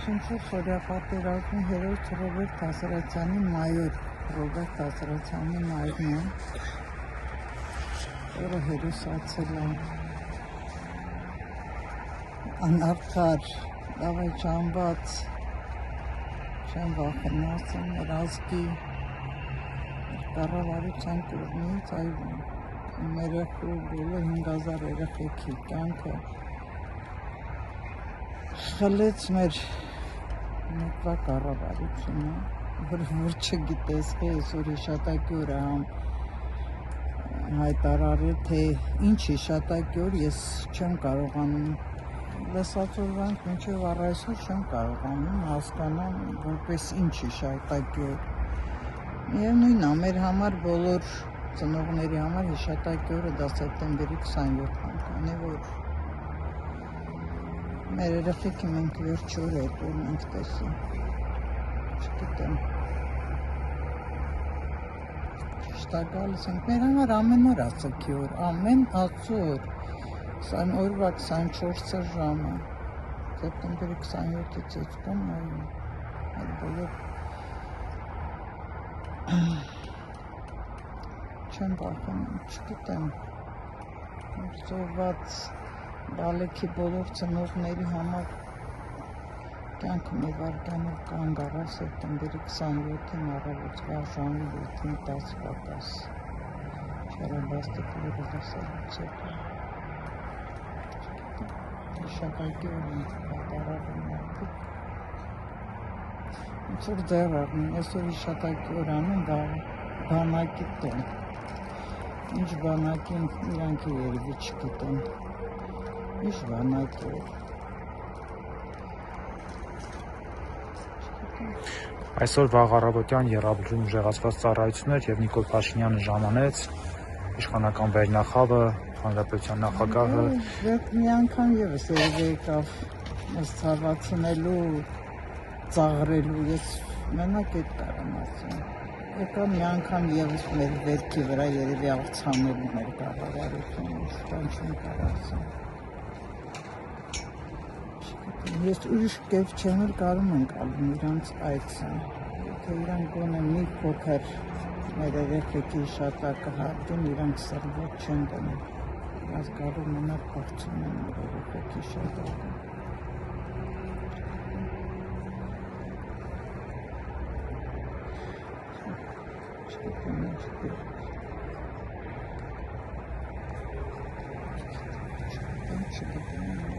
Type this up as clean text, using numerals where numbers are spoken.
Շնչուր խորյապատերազմ հերոս Ռոբերտ Ասրացյանի մայոր Ռոբերտ Ասրացյանի մայրն է, որը հերոսացել է անարդար, դավաճանված, չեմ վախենում ասեմ, մեր ազգի կառավարության կողմից մեր երեխու բոլոր 5000 երեխեքի կյանքը խլեց մեր մեկվա կառավարությունը, որ չգիտես, այսօր հիշատակի օրը հայտարարել, թե ինչ հիշատակի օր ես չեմ կարողանում լսած օրվանից մինչև առ այսօր չեմ կարողանում հասկանամ որպես ինչ հիշատակի օր։ Միևնույնն է, մեր համար բոլոր ծնողների համար հիշատակի օրը դա սեպտեմբերի 27-ն է, քանի որ մեր երեխեքի մենք վերջի օրը այդ օրն ենք տեսել, չգիտեմ, ճիշտ է գալիս ենք, մեր համար ամեն օր ասաքի օր, ամեն Աստծո օր, օրվա 24 ժամը, սեպտեմբերի 27-ից էջքան այդ բոլոր չեմ վախենում, չգիտեմ, զոհված բալեքի բոլոր ծնողների համար կյանքը մի վայրկյանով կանգ առավ սեպտեմբերի 27-ին առավոտվա ժամի 7-ին 10 պակաս Շարաբաստիկ լուրը լսելուց հետո հիշատակի օր ենք հայտարարում մարդիկ ոնց որ ձեռ առնեն, այսօր հիշատակի օր անում բանակի տոն, ինչ բանակին իրանք երևի չգիտեն, ինչ բանակի օր։ Այսօր վաղ առավոտյան եռաբլուրում ուժեղացված ծառայություններ եւ Նիկոլ Փաշինյանը ժամանեց իշխանական վերնախավը, հանրապետության նախագահը մի անգամ եւս եկավ մեզ ցավացնելու, ծաղրելու, ես մենակ այդ կարամ ասեմ։ Եկավ մի անգամ եւս մեր վերքի վրա երևի աղցանելու մեր կառավարությունը, ինչ չեմ կարող ասեմ։ Ես ուրիշ կերպ չեմ կարում ընկալում իրանց այցը, եթե իրանք գոնե մի փոքր մեր երեխեքի հիշատակը հարգեն, իրանք սրբոց չեն դնում, իրանք գալու մենակ փոխում են մեր երեխեքի հիշատակը։ Չգիտեմ,